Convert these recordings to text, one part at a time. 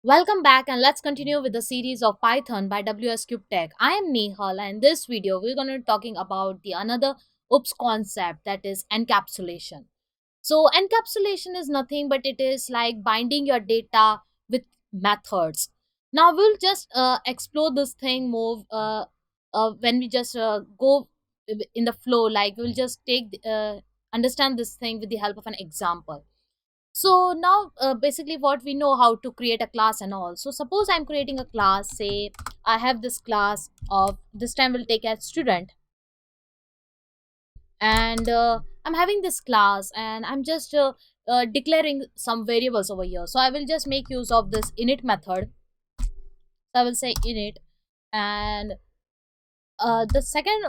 Welcome back and let's continue with the series of Python by WS Cube Tech. I am Nehal and in this video we're going to be talking about the another OOPS concept, that is encapsulation. So encapsulation is nothing but it is like binding your data with methods. Now we'll just explore this thing more when we just go in the flow, like we'll just understand this thing with the help of an example. So now basically what we know how to create a class and all. So suppose I'm creating a class, say I have this class of this time we'll take as student, and I'm having this class and I'm just declaring some variables over here. So I will just make use of this init method. So I will say init, and the second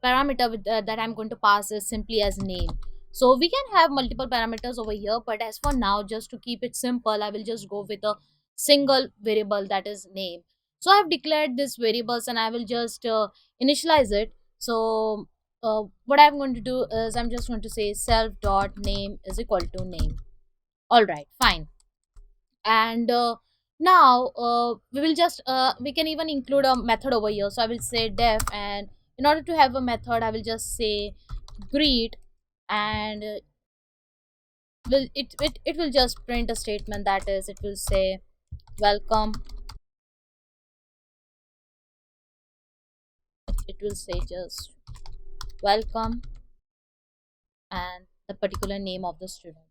parameter that I'm going to pass is simply as name. So we can have multiple parameters over here, but as for now, just to keep it simple, I will just go with a single variable, that is name. So I've declared this variables and I will just initialize it. So what I'm going to do is I'm just going to say self dot name is equal to name. All right, fine. And now we can even include a method over here. So I will say def, and in order to have a method I will just say greet, and it will just print a statement, that is it will say welcome. It will say just welcome and the particular name of the student.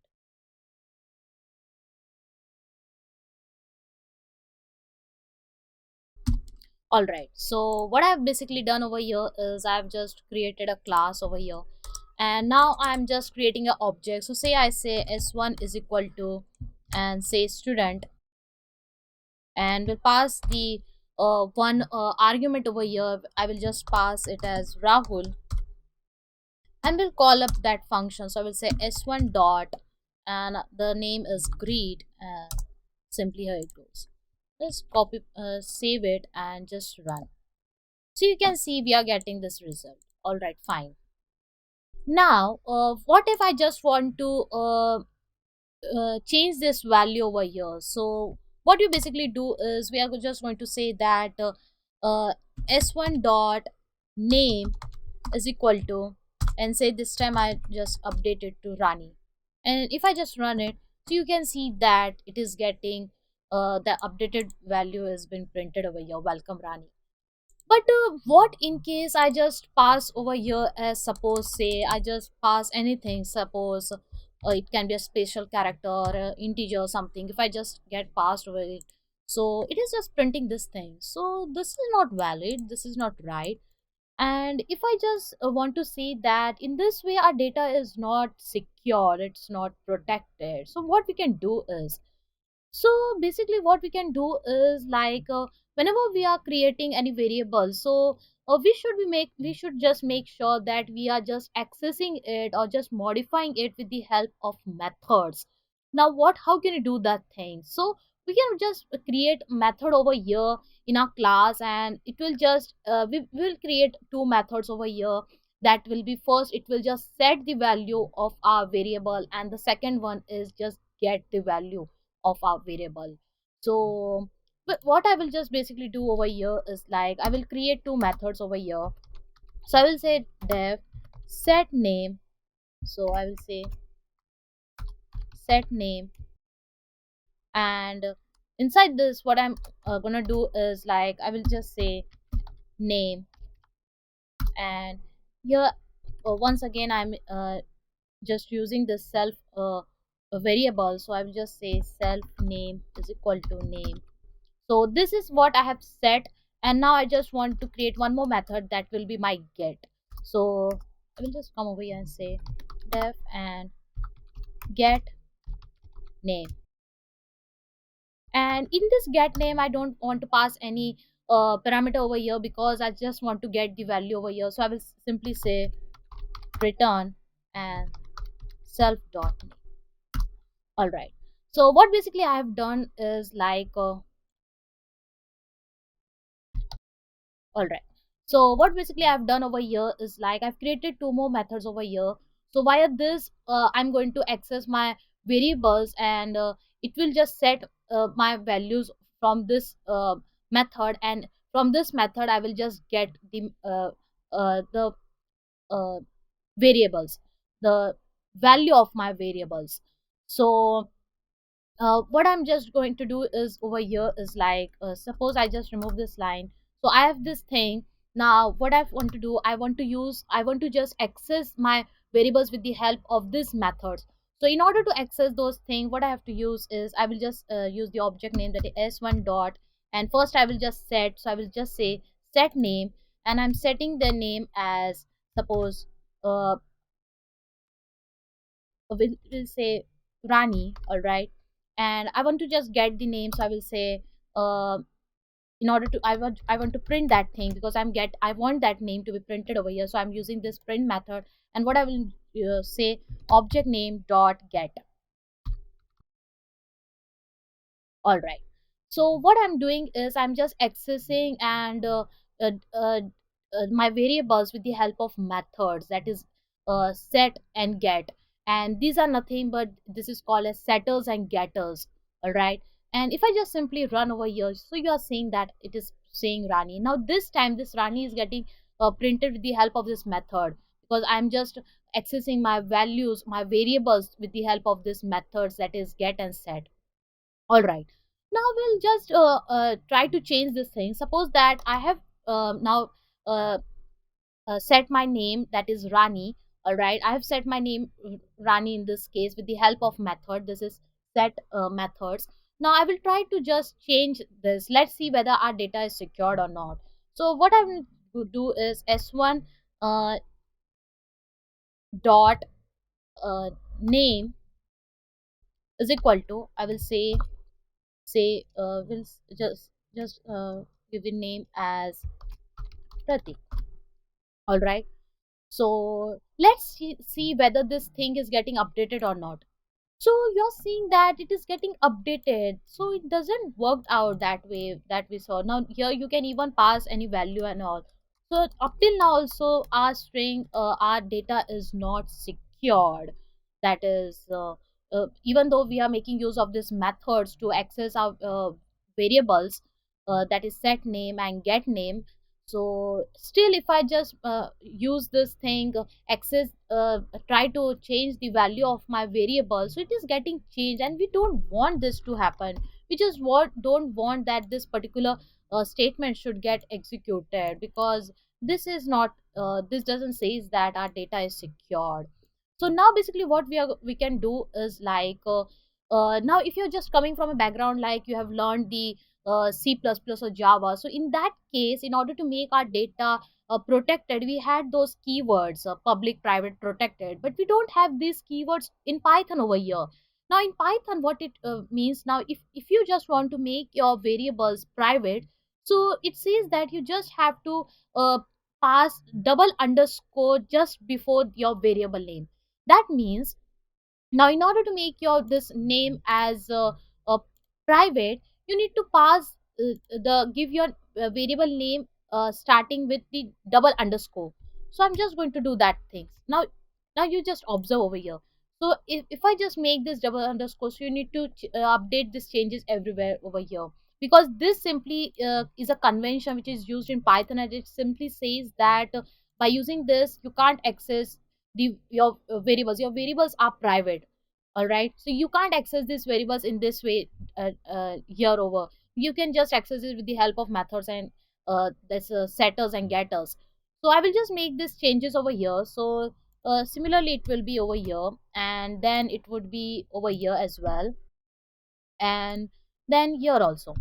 All right, so what I've basically done over here is I've just created a class over here, and now I'm just creating an object. So say I say s1 is equal to, and say student, and we'll pass the one argument over here. I will just pass it as Rahul, and we'll call up that function. So I will say s1 dot, and the name is greet, and simply here it goes. Just copy, save it and just run. So you can see we are getting this result. All right, fine. Now what if I just want to change this value over here? So what you basically do is we are just going to say that uh, s1 dot name is equal to, and say this time I just update it to Rani, and if I just run it, so you can see that it is getting the updated value has been printed over here, welcome Rani. But what in case I just pass over here as, suppose say I just pass anything, suppose it can be a special character or a integer or something. If I just get passed over it, so it is just printing this thing. So this is not valid, this is not right. And if I just want to say that in this way our data is not secure, it's not protected, so what we can do is, so basically what we can do is like whenever we are creating any variable, so we should just make sure that we are just accessing it or just modifying it with the help of methods. Now what, how can you do that thing? So we can just create method over here in our class, and it will just we will create two methods over here. That will be, first it will just set the value of our variable, and the second one is just get the value of our variable. So but what I will just basically do over here is like I will create two methods over here. So I will say def set name. So I will say set name, and inside this what I'm gonna do is like I will just say name, and here once again I'm just using the self a variable. So I will just say self name is equal to name. So this is what I have set, and now I just want to create one more method that will be my get. So I will just come over here and say def and get name, and in this get name I don't want to pass any parameter over here because I just want to get the value over here. So I will simply say return and self dot name. All right, so what basically I have done is like all right, so what basically I've done over here is like I've created two more methods over here. So via this I'm going to access my variables, and it will just set my values from this method, and from this method I will just get the uh, variables, the value of my variables. So what I'm just going to do is over here is like, suppose I just remove this line. So I have this thing. Now what I want to do, I want to just access my variables with the help of these methods. So in order to access those things, what I have to use is, I will just use the object name, that is s1 dot, and first I will just set. So I will just say set name, and I'm setting the name as, suppose, uh, we'll say Rani, all right. And I want to just get the name, so I will say, uh, in order to, I want to print that thing, because I want that name to be printed over here. So I'm using this print method, and what I will say, object name dot get. All right. So what I'm doing is, I'm just accessing and uh, uh, my variables with the help of methods, that is set and get. And these are nothing but, this is called as setters and getters. All right. And if I just simply run over here, so you are seeing that it is saying Rani. Now this time this Rani is getting printed with the help of this method, because I'm just accessing my values, my variables, with the help of this methods, that is get and set. All right. Now we'll just try to change this thing. Suppose that I have now uh, set my name, that is Rani. All right. I have set my name Rani in this case with the help of method. This is set methods. Now I will try to just change this. Let's see whether our data is secured or not. So what I will do is s1 uh, dot name is equal to, I will say we'll just give the name as Pratik. All right. So let's see whether this thing is getting updated or not. So you're seeing that it is getting updated. So it doesn't work out that way that we saw. Now here you can even pass any value and all. So up till now also our string, our data is not secured. That is, even though we are making use of these methods to access our variables, that is set name and get name. So still, if I just use this thing, access, try to change the value of my variable, so it is getting changed, and we don't want this to happen. We just don't want that this particular statement should get executed, because this is not, this doesn't says that our data is secured. So now basically what we can do is like, now if you're just coming from a background like you have learned the C++ or Java. So in that case, in order to make our data protected, we had those keywords, public, private, protected, but we don't have these keywords in Python over here. Now in Python, what it means, now if you just want to make your variables private, so it says that you just have to pass double underscore just before your variable name. That means, now in order to make your this name as a private, you need to pass the give your variable name starting with the double underscore. So I'm just going to do that things now. Now you just observe over here. So if I just make this double underscore, so you need to update these changes everywhere over here, because this simply is a convention which is used in Python, and it simply says that by using this you can't access the your variables are private. All right. So you can't access these variables in this way here over. You can just access it with the help of methods and this setters and getters. So I will just make these changes over here. So similarly it will be over here, and then it would be over here as well, and then here also.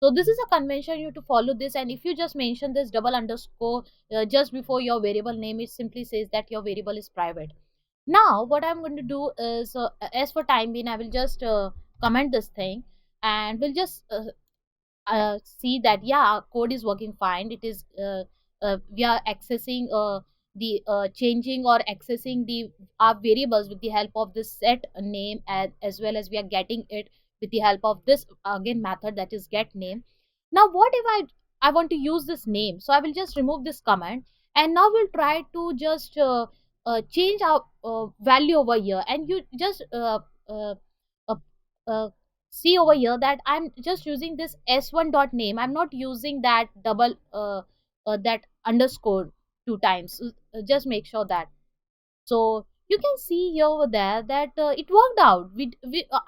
So this is a convention, you have to follow this, and if you just mention this double underscore just before your variable name, it simply says that your variable is private. Now what I'm going to do is, as for time being, I will just comment this thing, and we'll just see that yeah, our code is working fine. It is we are accessing the changing or accessing the our variables with the help of this set name, as well as we are getting it with the help of this again method, that is get name. Now what if I want to use this name, so I will just remove this command, and now we'll try to just change our value over here, and you just uh, uh, see over here that I'm just using this s1 dot name. I'm not using that double that underscore two times. Just make sure that. So you can see here over there that it worked out.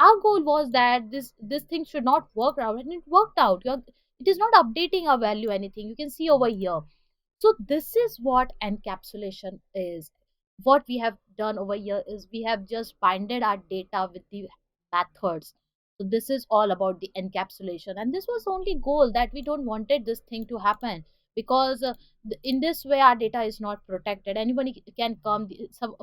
Our goal was that this thing should not work out, and it worked out. It is not updating our value anything. You can see over here. So this is what encapsulation is. What we have done over here is we have just binded our data with the methods. So this is all about the encapsulation, and this was the only goal, that we don't wanted this thing to happen, because in this way our data is not protected. Anybody can come.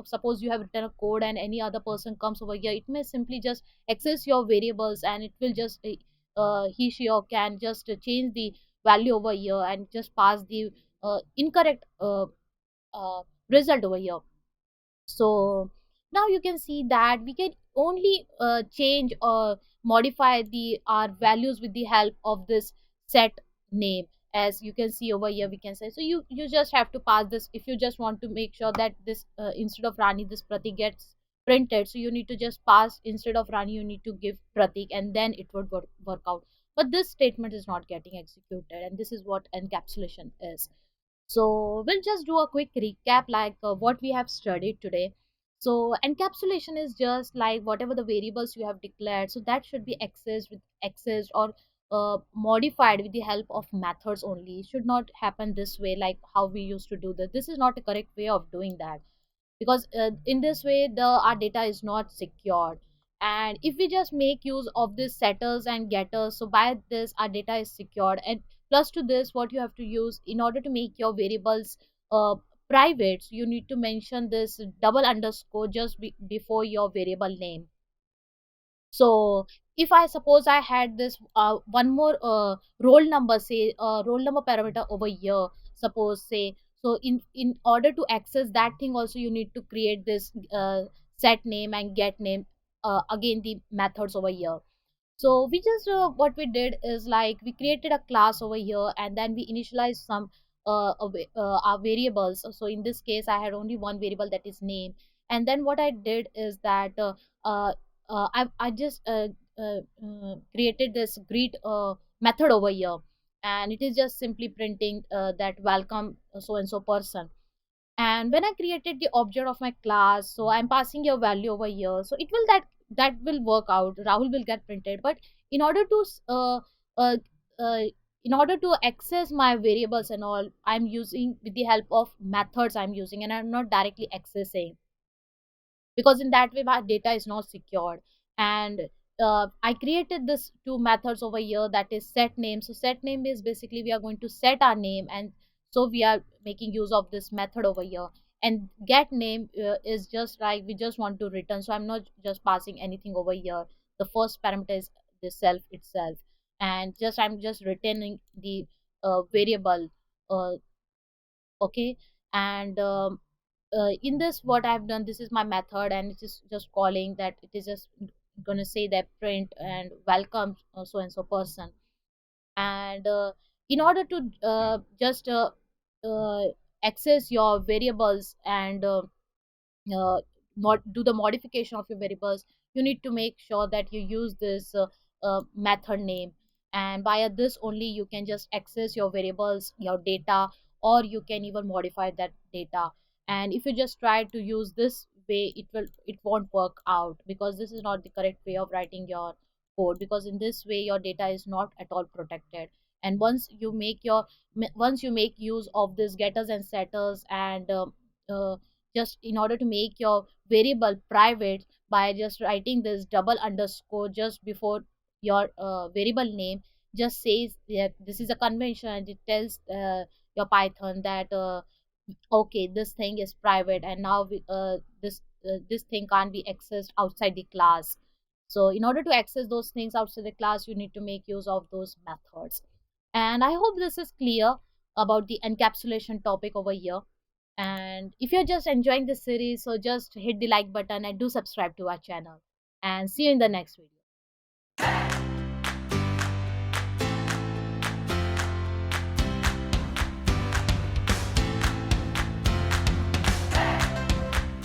Suppose you have written a code and any other person comes over here, it may simply just access your variables, and it will just he she or can just change the value over here and just pass the incorrect result over here. So now you can see that we can only change or modify the our values with the help of this set name. As you can see over here, we can say, so you just have to pass this. If you just want to make sure that this instead of Rani, this Pratik gets printed, so you need to just pass, instead of Rani you need to give Pratik, and then it would work out. But this statement is not getting executed, and this is what encapsulation is. So we'll just do a quick recap, like what we have studied today. So encapsulation is just like whatever the variables you have declared, so that should be accessed or modified with the help of methods only. It should not happen this way, like how we used to do this. This is not a correct way of doing that, because in this way the our data is not secured. And if we just make use of this setters and getters, so by this our data is secured. And plus to this, what you have to use in order to make your variables private, so you need to mention this double underscore just before your variable name. So if I suppose I had this one more roll number, say roll number parameter over here, suppose, say, so in order to access that thing also, you need to create this set name and get name, again the methods over here. So we just what we did is, like, we created a class over here, and then we initialized some our variables. So in this case I had only one variable, that is name. And then what I did is that uh, I just created this greet method over here, and it is just simply printing that welcome so and so person. And when I created the object of my class, so I'm passing your value over here, so it will that will work out. Rahul will get printed. But in order to uh, uh, in order to access my variables and all, I'm using with the help of methods I'm using, and I'm not directly accessing, because in that way my data is not secured. And I created this two methods over here, that is set name. So set name is basically we are going to set our name, and so we are making use of this method over here. And get name is just like we just want to return, so I'm not just passing anything over here. The first parameter is the self itself, and just I'm just returning the variable. Okay. And in this, what I've done, this is my method, and it is just calling that, it is just gonna say that print and welcome so and so person. And in order to just uh, access your variables and do the modification of your variables, you need to make sure that you use this method name. And via this only you can just access your variables, your data, or you can even modify that data. And if you just try to use this way, it won't work out, because this is not the correct way of writing your code, because in this way your data is not at all protected. And once you make use of these getters and setters, and uh, just in order to make your variable private by just writing this double underscore just before your variable name, just says that this is a convention, and it tells your Python that okay, this thing is private, and now this thing can't be accessed outside the class. So in order to access those things outside the class, you need to make use of those methods. And I hope this is clear about the encapsulation topic over here. And if you're just enjoying this series, so just hit the like button and do subscribe to our channel. And see you in the next video.